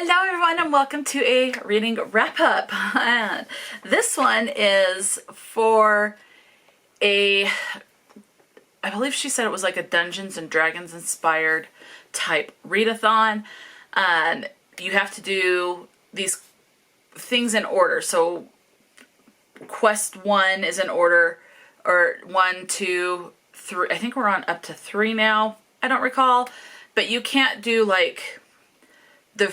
Hello everyone and welcome to a reading wrap-up. And this one is for I believe she said it was like a Dungeons and Dragons inspired type readathon. And you have to do these things in order. So quest 1 is in order, or 1, 2, 3. I think we're on up to 3 now. I don't recall. But you can't do like the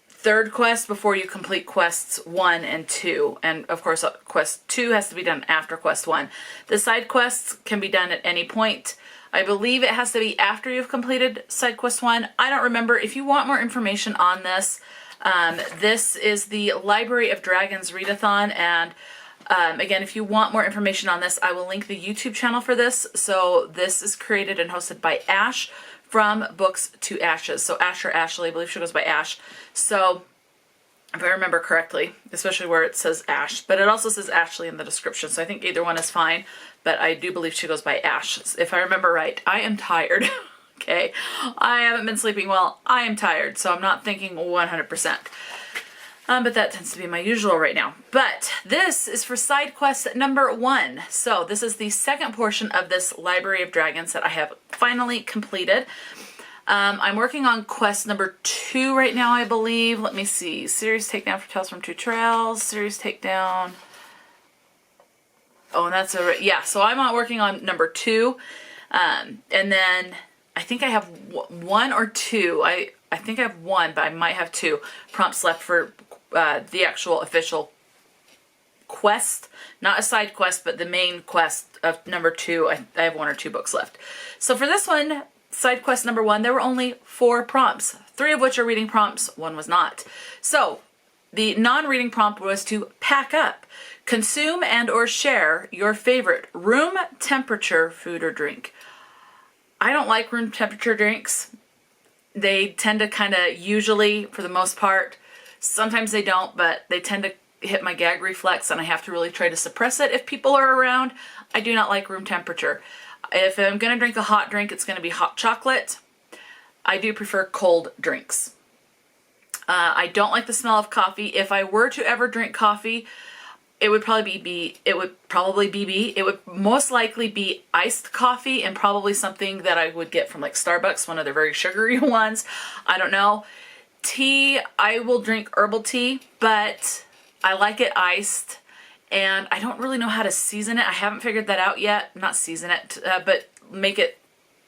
third quest before you complete quests 1 and 2. And of course, quest 2 has to be done after quest 1. The side quests can be done at any point. I believe it has to be after you've completed side quest 1. I don't remember. If you want more information on this, this is the Library of Dragons Readathon. And again, if you want more information on this, I will link the YouTube channel for this. So this is created and hosted by Ash from Books to Ashes. So Ash or Ashley, I believe she goes by Ash. So if I remember correctly, especially where it says Ash, but it also says Ashley in the description. So I think either one is fine, but I do believe she goes by Ash. If I remember right, I am tired. Okay. I haven't been sleeping well. I am tired. So I'm not thinking 100%. But that tends to be my usual right now. But this is for side quest number 1. So this is the second portion of this Library of Dragons that I have finally completed. I'm working on quest number 2 right now, I believe. Let me see. Series takedown for Tales from Two Trails. Series takedown. Oh, and that's yeah. So I'm working on number 2. And then I think I have 1 or 2. I think I have 1, but I might have 2 prompts left for the actual official quest. Not a side quest, but the main quest of number 2. I have 1 or 2 books left. So for this one, side quest number 1, there were only 4 prompts. 3 of which are reading prompts, 1 was not. So the non-reading prompt was to pack up, consume and or share your favorite room temperature food or drink. I don't like room temperature drinks. They tend to kind of, usually, for the most part, sometimes they don't, but they tend to hit my gag reflex and I have to really try to suppress it if people are around. I do not like room temperature. If I'm going to drink a hot drink, it's going to be hot chocolate. I do prefer cold drinks. I don't like the smell of coffee. If I were to ever drink coffee, it would probably be it would most likely be iced coffee, and probably something that I would get from like Starbucks, one of their very sugary ones. I don't know. Tea, I will drink herbal tea, but I like it iced, and I don't really know how to season it. I haven't figured that out yet. Not season it, but make it,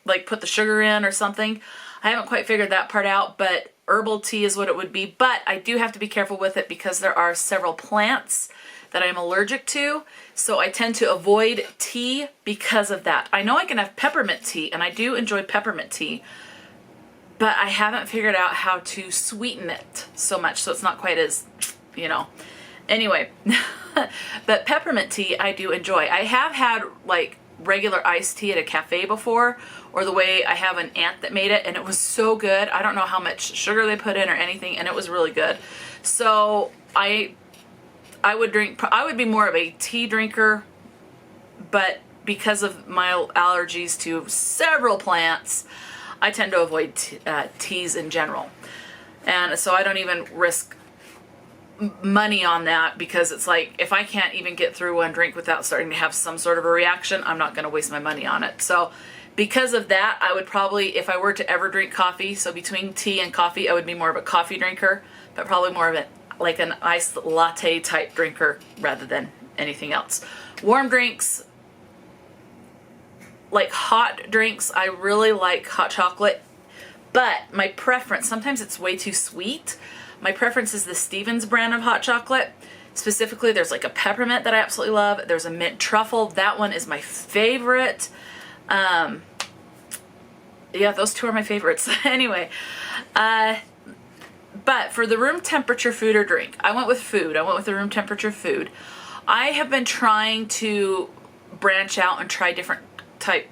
like put the sugar in or something. I haven't quite figured that part out, but herbal tea is what it would be. But I do have to be careful with it because there are several plants that I'm allergic to, so I tend to avoid tea because of that. I know I can have peppermint tea, and I do enjoy peppermint tea, but I haven't figured out how to sweeten it so much, so it's not quite as, you know. Anyway, but peppermint tea I do enjoy. I have had like regular iced tea at a cafe before, or the way I have an aunt that made it, and it was so good. I don't know how much sugar they put in or anything, and it was really good. So I would be more of a tea drinker, but because of my allergies to several plants, I tend to avoid teas in general. And so I don't even risk money on that, because it's like, if I can't even get through one drink without starting to have some sort of a reaction, I'm not going to waste my money on it. So because of that, I would probably, if I were to ever drink coffee, so between tea and coffee, I would be more of a coffee drinker, but probably more of it like an iced latte type drinker rather than anything else. Warm drinks, like hot drinks, I really like hot chocolate, but my preference, sometimes it's way too sweet. My preference is the Stevens brand of hot chocolate. Specifically, there's like a peppermint that I absolutely love. There's a mint truffle. That one is my favorite. Yeah, those 2 are my favorites. Anyway, but for the room temperature food or drink, I went with food. I went with the room temperature food. I have been trying to branch out and try different type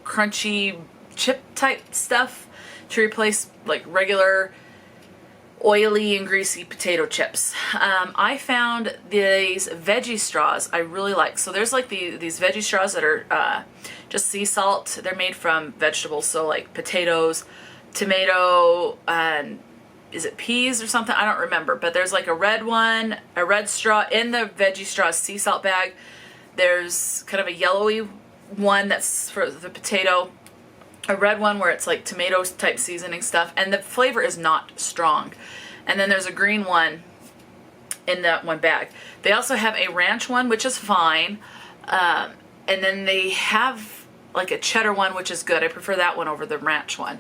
crunchy chip type stuff to replace like regular oily and greasy potato chips. I found these veggie straws I really like. So there's like these veggie straws that are just sea salt. They're made from vegetables, so like potatoes, tomato, and is it peas or something? I don't remember, but there's like a red one, a red straw in the veggie straw sea salt bag. There's kind of a yellowy one that's for the potato, a red one where it's like tomato type seasoning stuff, and the flavor is not strong. And then there's a green one in that one bag. They also have a ranch one, which is fine. And then they have like a cheddar one, which is good. I prefer that one over the ranch one.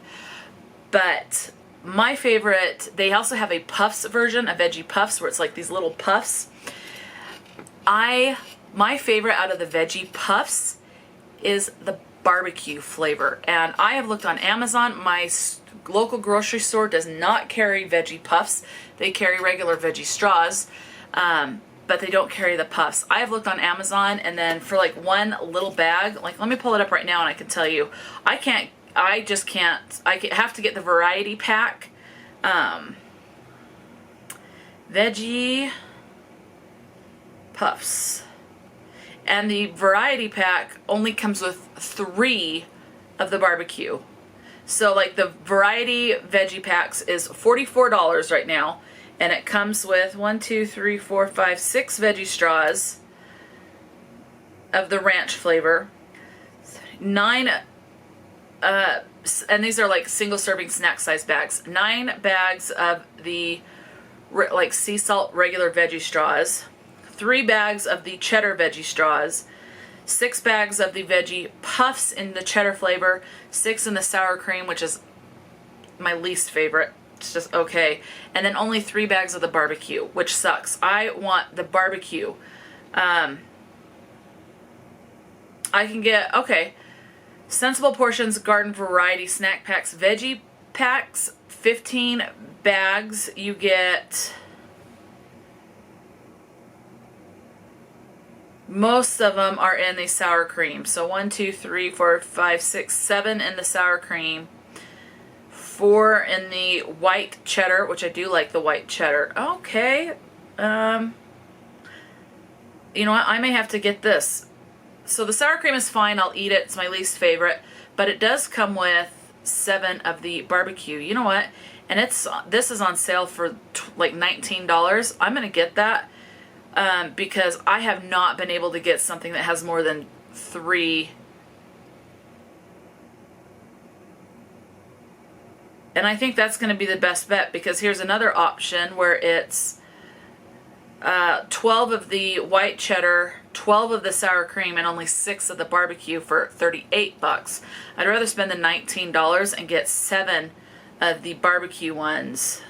But my favorite, they also have a puffs version, a veggie puffs, where it's like these little puffs. My favorite out of the veggie puffs is the barbecue flavor. And I have looked on Amazon. My local grocery store does not carry veggie puffs. They carry regular veggie straws, but they don't carry the puffs. I have looked on Amazon, and then for like one little bag, like let me pull it up right now and I can tell you, I just can't, have to get the variety pack. Veggie puffs. And the variety pack only comes with 3 of the barbecue. So like the variety veggie packs is $44 right now. And it comes with 1, 2, 3, 4, 5, 6 veggie straws of the ranch flavor. 9, and these are like single serving snack size bags. 9 bags of the like sea salt regular veggie straws. 3 bags of the cheddar veggie straws, 6 bags of the veggie puffs in the cheddar flavor, 6 in the sour cream, which is my least favorite. It's just okay. And then only 3 bags of the barbecue, which sucks. I want the barbecue. I can get, okay, Sensible Portions Garden Variety Snack Packs, Veggie Packs, 15 bags. You get... most of them are in the sour cream. So 1, 2, 3, 4, 5, 6, 7 in the sour cream. 4 in the white cheddar, which I do like the white cheddar. Okay. You know what? I may have to get this. So the sour cream is fine. I'll eat it. It's my least favorite. But it does come with 7 of the barbecue. You know what? And this is on sale for like $19. I'm going to get that. Because I have not been able to get something that has more than 3. And I think that's going to be the best bet, because here's another option where it's 12 of the white cheddar, 12 of the sour cream, and only 6 of the barbecue for $38. I'd rather spend the $19 and get 7 of the barbecue ones.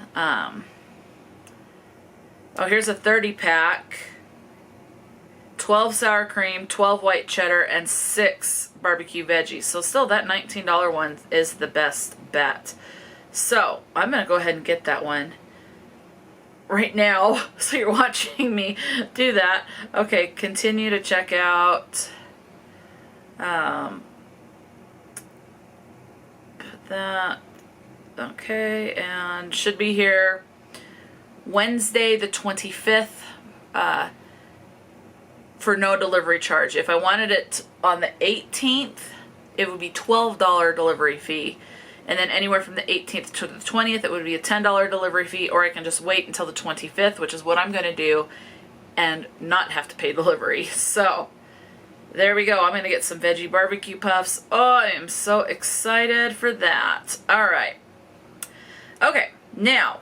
Oh, here's a 30 pack. 12 sour cream, 12 white cheddar, and 6 barbecue veggies. So still that $19 one is the best bet. So I'm going to go ahead and get that one right now. So you're watching me do that. Okay, continue to check out. Put that. Okay, and should be here Wednesday the 25th for no delivery charge. If I wanted it on the 18th, it would be $12 delivery fee. And then anywhere from the 18th to the 20th, it would be a $10 delivery fee, or I can just wait until the 25th, which is what I'm going to do, and not have to pay delivery. So there we go. I'm going to get some veggie barbecue puffs. Oh, I am so excited for that. All right. Okay, now,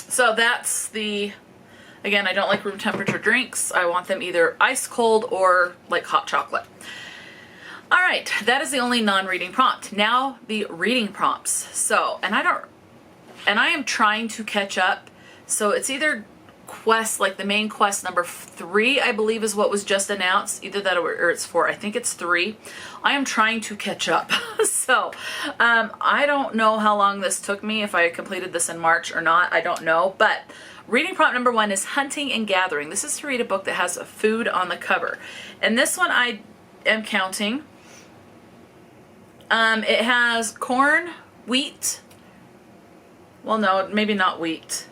so that's again, I don't like room temperature drinks. I want them either ice cold or like hot chocolate. All right, that is the only non-reading prompt. Now the reading prompts. So, and I am trying to catch up. So it's either quest, like the main quest number 3, I believe is what was just announced. Either that or it's 4. I think it's 3. I am trying to catch up. So I don't know how long this took me, if I completed this in March or not. I don't know. But reading prompt number 1 is Hunting and Gathering. This is to read a book that has a food on the cover. And this one I am counting. It has corn, wheat. Well, no, maybe not wheat,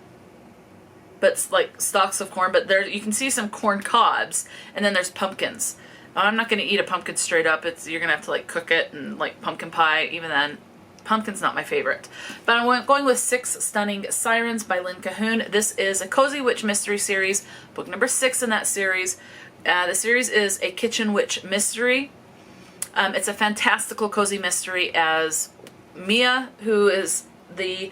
but it's like stalks of corn. But there, you can see some corn cobs, and then there's pumpkins. I'm not going to eat a pumpkin straight up. You're going to have to like cook it and like pumpkin pie. Even then, Pumpkin's not my favorite. But I'm going with 6 Stunning Sirens by Lynn Cahoon. This is a Cozy Witch mystery series, book number 6 in that series. The series is a kitchen witch mystery. It's a fantastical cozy mystery as Mia, who is the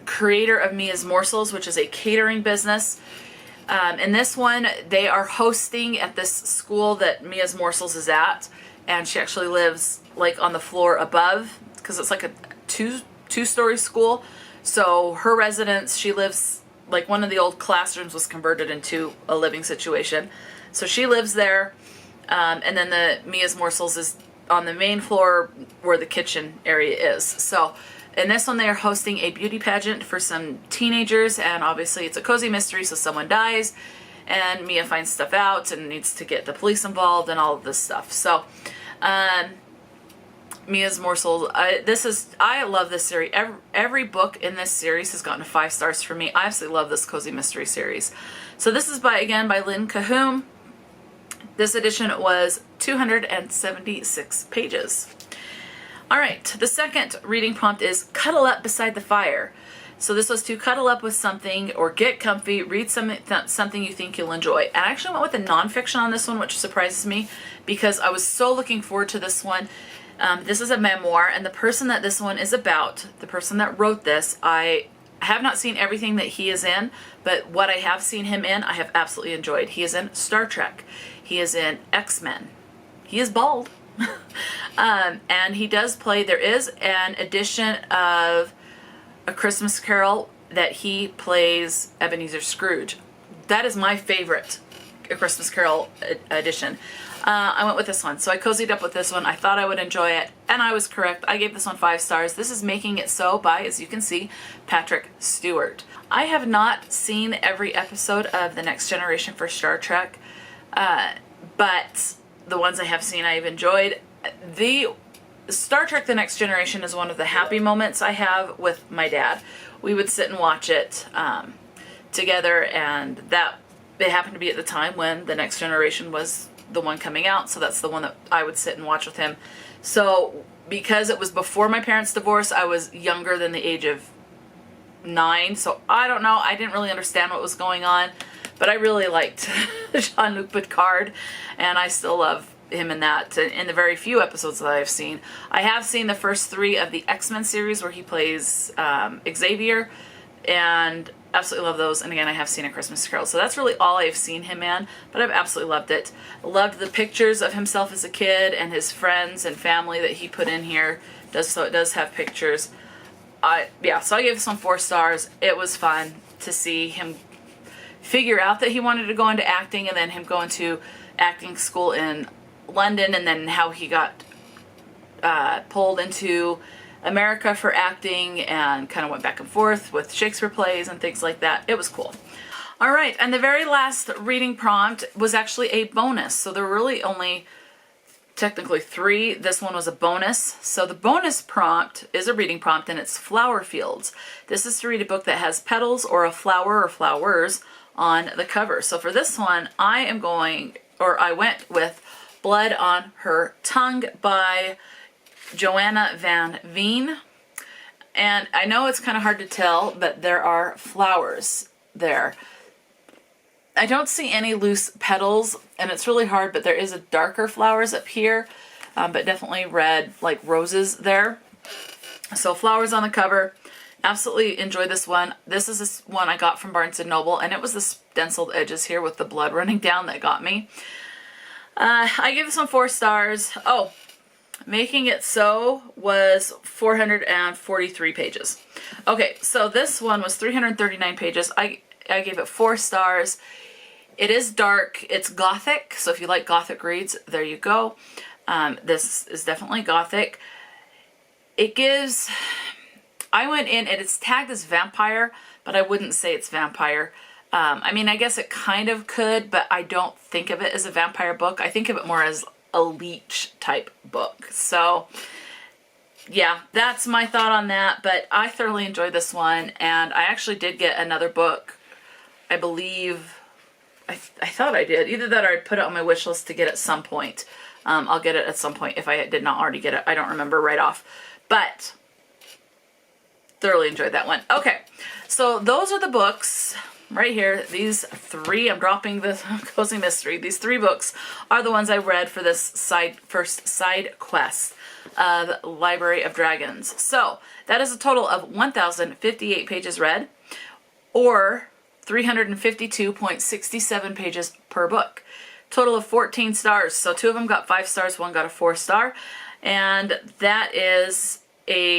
creator of Mia's Morsels, which is a catering business. In this one, they are hosting at this school that Mia's Morsels is at, and she actually lives like on the floor above because it's like a two-story school. So her residence, she lives like one of the old classrooms was converted into a living situation. So she lives there, and then the Mia's Morsels is on the main floor where the kitchen area is. So in this one, they are hosting a beauty pageant for some teenagers, and obviously it's a cozy mystery, so someone dies, and Mia finds stuff out and needs to get the police involved and all of this stuff. So, Mia's Morsels, I love this series. Every book in this series has gotten 5 stars for me. I absolutely love this cozy mystery series. So this is by Lynn Cahoon. This edition was 276 pages. All right, the second reading prompt is cuddle up beside the fire. So this was to cuddle up with something or get comfy, read something you think you'll enjoy. I actually went with the nonfiction on this one, which surprises me because I was so looking forward to this one. This is a memoir, and the person that this one is about, the person that wrote this, I have not seen everything that he is in, but what I have seen him in, I have absolutely enjoyed. He is in Star Trek. He is in X-Men. He is bald. And he does play, there is an edition of A Christmas Carol that he plays Ebenezer Scrooge. That is my favorite A Christmas Carol edition. I went with this one. So I cozied up with this one. I thought I would enjoy it, and I was correct. I gave this one 5 stars. This is Making It So by, as you can see, Patrick Stewart. I have not seen every episode of The Next Generation for Star Trek, but the ones I have seen I've enjoyed. The Star Trek The Next Generation is one of the happy moments I have with my dad. We would sit and watch it together, and it happened to be at the time when The Next Generation was the one coming out, so that's the one that I would sit and watch with him. So because it was before my parents' divorce, I was younger than the age of 9, so I don't know, I didn't really understand what was going on, but I really liked Jean-Luc Picard, and I still love him in that, in the very few episodes that I've seen. I have seen the first 3 of the X-Men series where he plays Xavier, and absolutely love those. And again, I have seen A Christmas Carol. So that's really all I've seen him in, but I've absolutely loved it. Loved the pictures of himself as a kid and his friends and family that he put in here. So it does have pictures. Yeah, so I gave this one 4 stars. It was fun to see him figure out that he wanted to go into acting, and then him going to acting school in London, and then how he got pulled into America for acting and kind of went back and forth with Shakespeare plays and things like that. It was cool. All right, and the very last reading prompt was actually a bonus. So there were really only technically 3. This one was a bonus. So the bonus prompt is a reading prompt, and it's Flower Fields. This is to read a book that has petals or a flower or flowers on the cover. So for this one, I went with Blood on Her Tongue by Johanna van Veen. And I know it's kind of hard to tell, but there are flowers there. I don't see any loose petals, and it's really hard, but there is a darker flowers up here, but definitely red, like roses there. So flowers on the cover. Absolutely enjoyed this one. This is one I got from Barnes & Noble, and it was the stenciled edges here with the blood running down that got me. I gave this one 4 stars. Oh, Making It So was 443 pages. Okay, so this one was 339 pages. I gave it 4 stars. It is dark. It's gothic, so if you like gothic reads, there you go. This is definitely gothic. It gives... I went in, and it's tagged as vampire, but I wouldn't say it's vampire. I mean, I guess it kind of could, but I don't think of it as a vampire book. I think of it more as a leech type book. So yeah, that's my thought on that, but I thoroughly enjoyed this one, and I actually did get another book. I believe, I thought I did. Either that or I put it on my wish list to get at some point. I'll get it at some point if I did not already get it. I don't remember right off, but thoroughly enjoyed that one. Okay, so those are the books right here. These three, I'm dropping the Cozy Mystery. These three books are the ones I read for this first side quest of Library of Dragons. So that is a total of 1,058 pages read, or 352.67 pages per book. Total of 14 stars. So 2 of them got 5 stars, 1 got a 4-star. And that is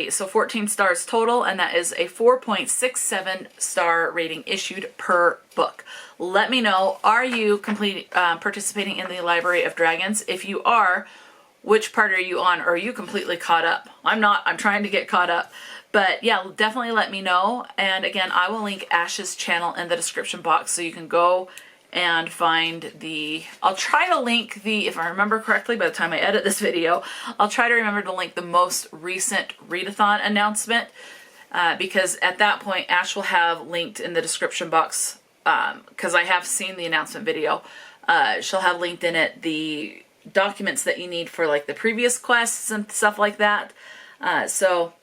so 14 stars total, and that is a 4.67 star rating issued per book. Let me know, are you participating in the Library of Dragons? If you are, which part are you on? Or are you completely caught up? I'm not. I'm trying to get caught up. But yeah, definitely let me know. And again, I will link Ash's channel in the description box so you can go and find I'll try to link if I remember correctly by the time I edit this video, I'll try to remember to link the most recent Readathon announcement, because at that point Ash will have linked in the description box, because I have seen the announcement video, she'll have linked in it the documents that you need for like the previous quests and stuff like that. So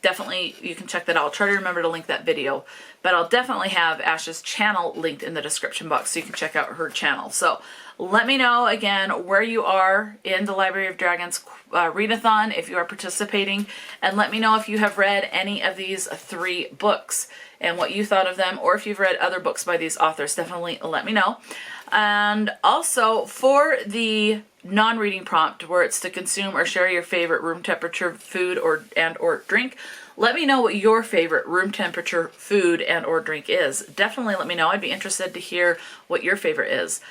definitely you can check that out. I'll try to remember to link that video, but I'll definitely have Ash's channel linked in the description box so you can check out her channel. So let me know again where you are in the Library of Dragons Readathon, if you are participating, and let me know if you have read any of these 3 books and what you thought of them, or if you've read other books by these authors. Definitely let me know. And also for the non-reading prompt, where it's to consume or share your favorite room temperature food or drink, let me know what your favorite room temperature food and or drink is. Definitely let me know. I'd be interested to hear what your favorite is.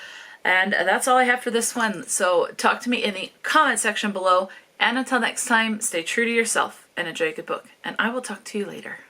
And that's all I have for this one. So talk to me in the comment section below. And until next time, stay true to yourself and enjoy a good book. And I will talk to you later.